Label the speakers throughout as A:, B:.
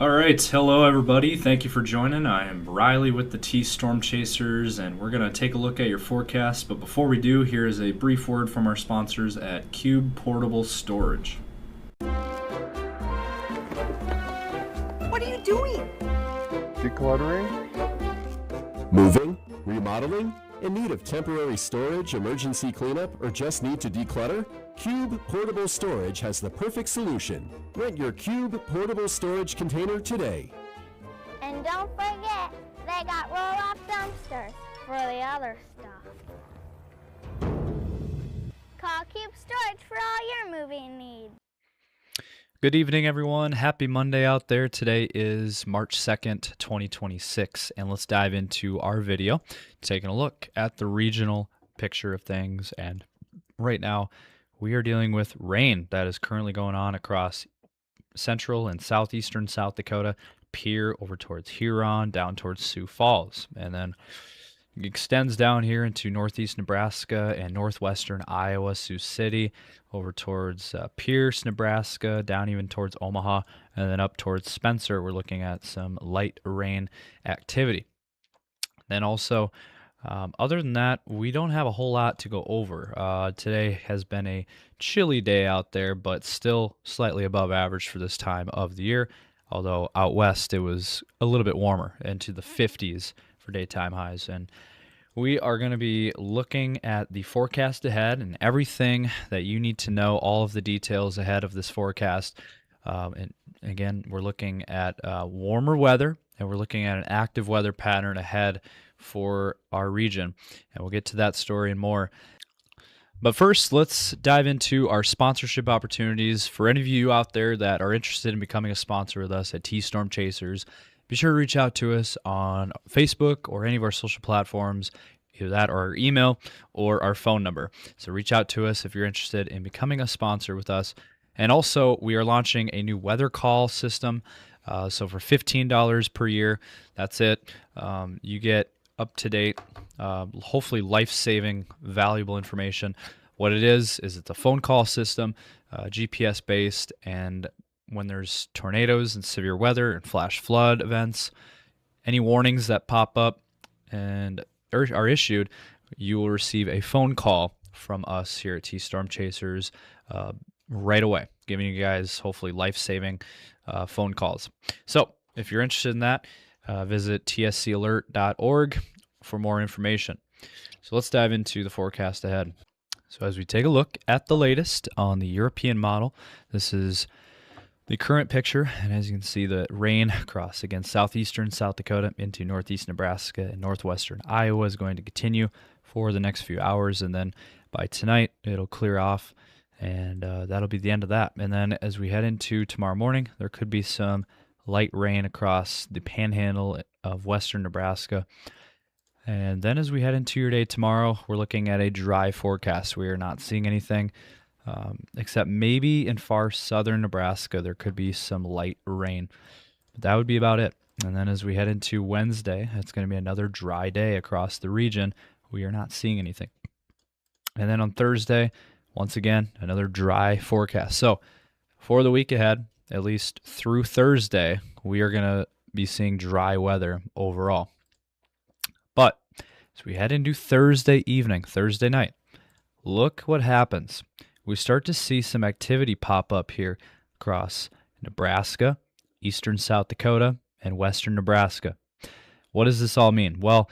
A: All right, hello everybody. Thank you for joining. I am Riley with the T Storm Chasers, and we're going to take a look at your forecast. But before we do, here is a brief word from our sponsors at Cube Portable Storage.
B: What are you doing?
C: Decluttering?
D: Moving? Remodeling? In need of temporary storage, emergency cleanup, or just need to declutter? Cube Portable Storage has the perfect solution. Rent your Cube Portable Storage container today.
E: And don't forget, they got roll-off dumpsters for the other stuff. Call Cube Storage for all your moving needs.
A: Good evening, everyone. Happy Monday out there. Today is March 2nd, 2026, and let's dive into our video, taking a look at the regional picture of things. And right now, we are dealing with rain that is currently going on across central and southeastern South Dakota, Pierre over towards Huron, down towards Sioux Falls, and then it extends down here into northeast Nebraska and northwestern Iowa, Sioux City, over towards Pierce, Nebraska, down even towards Omaha, and then up towards Spencer. We're looking at some light rain activity. Then also, other than that, we don't have a whole lot to go over. Today has been a chilly day out there, but still slightly above average for this time of the year, although out west it was a little bit warmer, into the 50s for daytime highs. And we are going to be looking at the forecast ahead and everything that you need to know, all of the details ahead of this forecast. And again, we're looking at warmer weather, and we're looking at an active weather pattern ahead for our region. And we'll get to that story and more. But first, let's dive into our sponsorship opportunities. For any of you out there that are interested in becoming a sponsor with us at T Storm Chasers, be sure to reach out to us on Facebook or any of our social platforms, either that or our email or our phone number. So reach out to us if you're interested in becoming a sponsor with us. And also, we are launching a new weather call system. So for $15 per year, that's it. You get up-to-date, hopefully life-saving, valuable information. What it is it's a phone call system, GPS-based, and when there's tornadoes and severe weather and flash flood events, any warnings that pop up and are issued, you will receive a phone call from us here at T Storm Chasers right away, giving you guys hopefully life-saving phone calls. So if you're interested in that, visit tscalert.org for more information. So let's dive into the forecast ahead. So as we take a look at the latest on the European model, this is the current picture, and as you can see, the rain across against southeastern South Dakota into northeast Nebraska and northwestern Iowa is going to continue for the next few hours, and then by tonight it'll clear off, and that'll be the end of that. And then as we head into tomorrow morning, there could be some light rain across the panhandle of western Nebraska. And then as we head into your day tomorrow, we're looking at a dry forecast. We are not seeing anything except maybe in far southern Nebraska, there could be some light rain. But that would be about it. And then as we head into Wednesday, it's going to be another dry day across the region. We are not seeing anything. And then on Thursday, once again, another dry forecast. So for the week ahead, at least through Thursday, we are going to be seeing dry weather overall. But as we head into Thursday evening, Thursday night, look what happens. We start to see some activity pop up here across Nebraska, eastern South Dakota, and western Nebraska. What does this all mean? Well,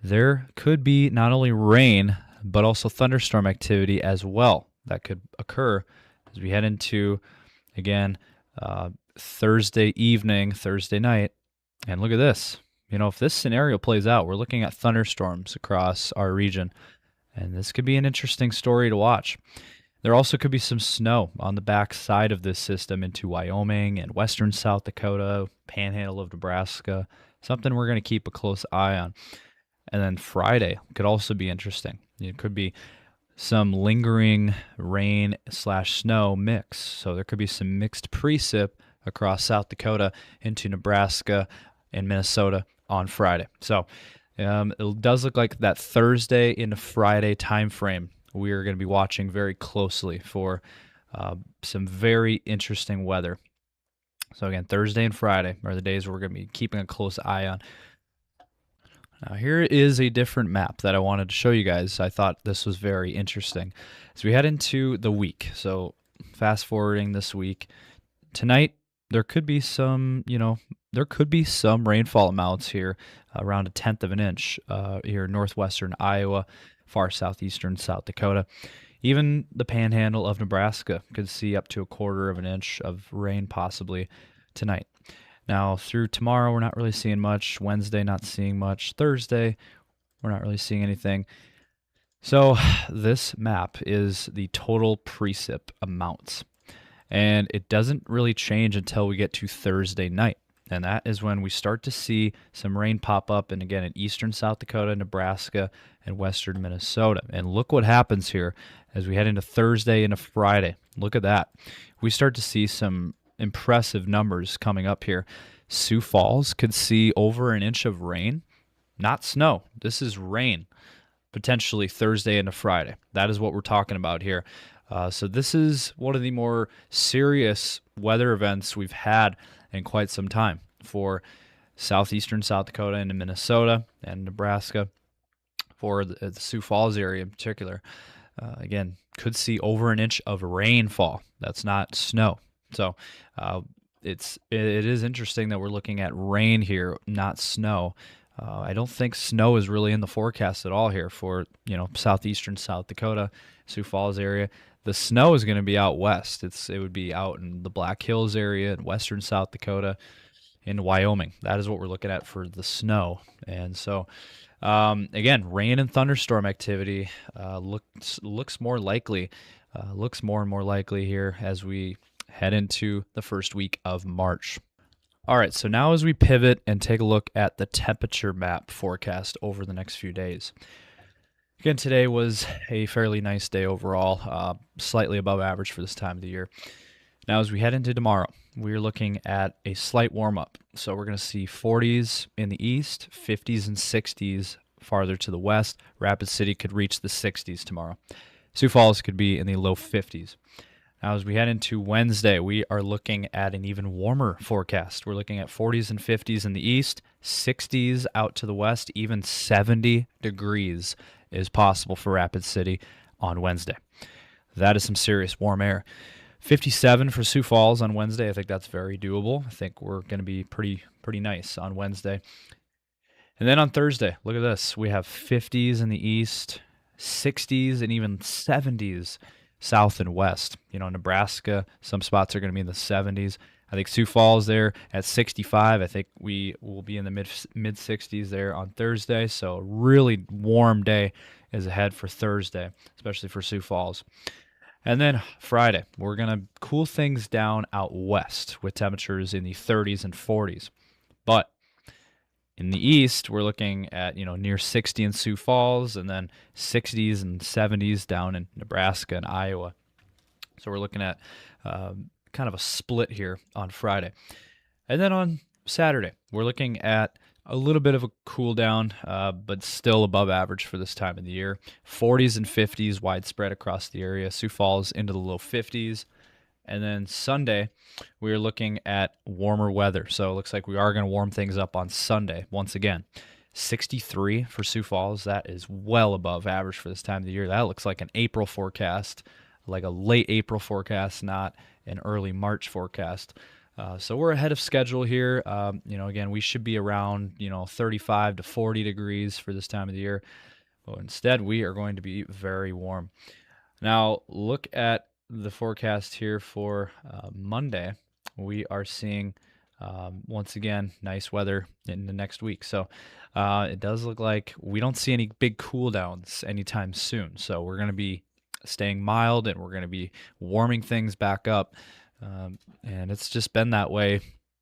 A: there could be not only rain, but also thunderstorm activity as well that could occur as we head into, again, Thursday evening, Thursday night. And look at this. If this scenario plays out, we're looking at thunderstorms across our region, and this could be an interesting story to watch. There also could be some snow on the back side of this system into Wyoming and western South Dakota, panhandle of Nebraska, something we're going to keep a close eye on. And then Friday could also be interesting. It could be some lingering rain/snow mix. So there could be some mixed precip across South Dakota into Nebraska and Minnesota on Friday. So it does look like that Thursday into Friday time frame we are going to be watching very closely for some very interesting weather. So again, Thursday and Friday are the days we're going to be keeping a close eye on. Now here is a different map that I wanted to show you guys. I thought this was very interesting. As we head into the week, so fast forwarding this week, tonight there could be some, there could be some rainfall amounts here, around 1/10 of an inch here in northwestern Iowa, far southeastern South Dakota. Even the panhandle of Nebraska could see up to 1/4 of an inch of rain possibly tonight. Now, through tomorrow, we're not really seeing much. Wednesday, not seeing much. Thursday, we're not really seeing anything. So this map is the total precip amounts. And it doesn't really change until we get to Thursday night. And that is when we start to see some rain pop up, and again, in eastern South Dakota, Nebraska, and western Minnesota. And look what happens here as we head into Thursday into Friday. Look at that. We start to see some impressive numbers coming up here. Sioux Falls could see over 1 inch of rain, not snow. This is rain, potentially Thursday into Friday. That is what we're talking about here. So this is one of the more serious weather events we've had in quite some time for southeastern South Dakota and Minnesota and Nebraska, for the Sioux Falls area in particular. Again, could see over 1 inch of rainfall. That's not snow. So it is interesting that we're looking at rain here, not snow. I don't think snow is really in the forecast at all here for southeastern South Dakota, Sioux Falls area. The snow is going to be out west. It would be out in the Black Hills area in western South Dakota, in Wyoming. That is what we're looking at for the snow. And so, again, rain and thunderstorm activity looks more likely, looks more and more likely here as we head into the first week of March. All right, so now as we pivot and take a look at the temperature map forecast over the next few days. Again, today was a fairly nice day overall, slightly above average for this time of the year. Now, as we head into tomorrow, we're looking at a slight warm-up. So we're going to see 40s in the east, 50s and 60s farther to the west. Rapid City could reach the 60s tomorrow. Sioux Falls could be in the low 50s. Now, as we head into Wednesday, we are looking at an even warmer forecast. We're looking at 40s and 50s in the east, 60s out to the west, even 70 degrees is possible for Rapid City on Wednesday. That is some serious warm air. 57 for Sioux Falls on Wednesday. I think that's very doable. I think we're going to be pretty nice on Wednesday. And then on Thursday, look at this. We have 50s in the east, 60s, and even 70s south and west. Nebraska, some spots are going to be in the 70s. I think Sioux Falls there at 65. I think we will be in the mid 60s there on Thursday. So a really warm day is ahead for Thursday, especially for Sioux Falls. And then Friday, we're going to cool things down out west with temperatures in the 30s and 40s. But in the east, we're looking at, near 60 in Sioux Falls, and then 60s and 70s down in Nebraska and Iowa. So we're looking at kind of a split here on Friday. And then on Saturday, we're looking at a little bit of a cool down, but still above average for this time of the year. 40s and 50s widespread across the area. Sioux Falls into the low 50s. And then Sunday, we're looking at warmer weather. So it looks like we are going to warm things up on Sunday once again. 63 for Sioux Falls. That is well above average for this time of the year. That looks like an April forecast, like a late April forecast, not an early March forecast. So we're ahead of schedule here. Again, we should be around, 35 to 40 degrees for this time of the year. But instead, we are going to be very warm. Now, look at the forecast here for Monday. We are seeing, once again, nice weather in the next week. So it does look like we don't see any big cool downs anytime soon. So we're going to be staying mild, and we're going to be warming things back up. And it's just been that way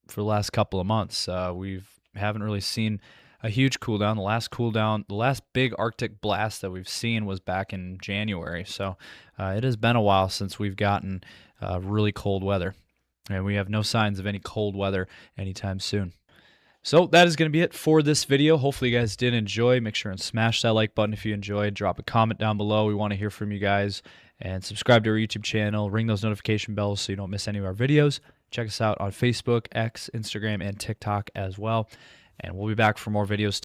A: for the last couple of months. We haven't really seen a huge cool down. The last big Arctic blast that we've seen was back in January. So it has been a while since we've gotten really cold weather. And we have no signs of any cold weather anytime soon. So that is going to be it for this video. Hopefully you guys did enjoy. Make sure and smash that like button if you enjoyed. Drop a comment down below. We want to hear from you guys. And subscribe to our YouTube channel. Ring those notification bells so you don't miss any of our videos. Check us out on Facebook, X, Instagram, and TikTok as well. And we'll be back for more videos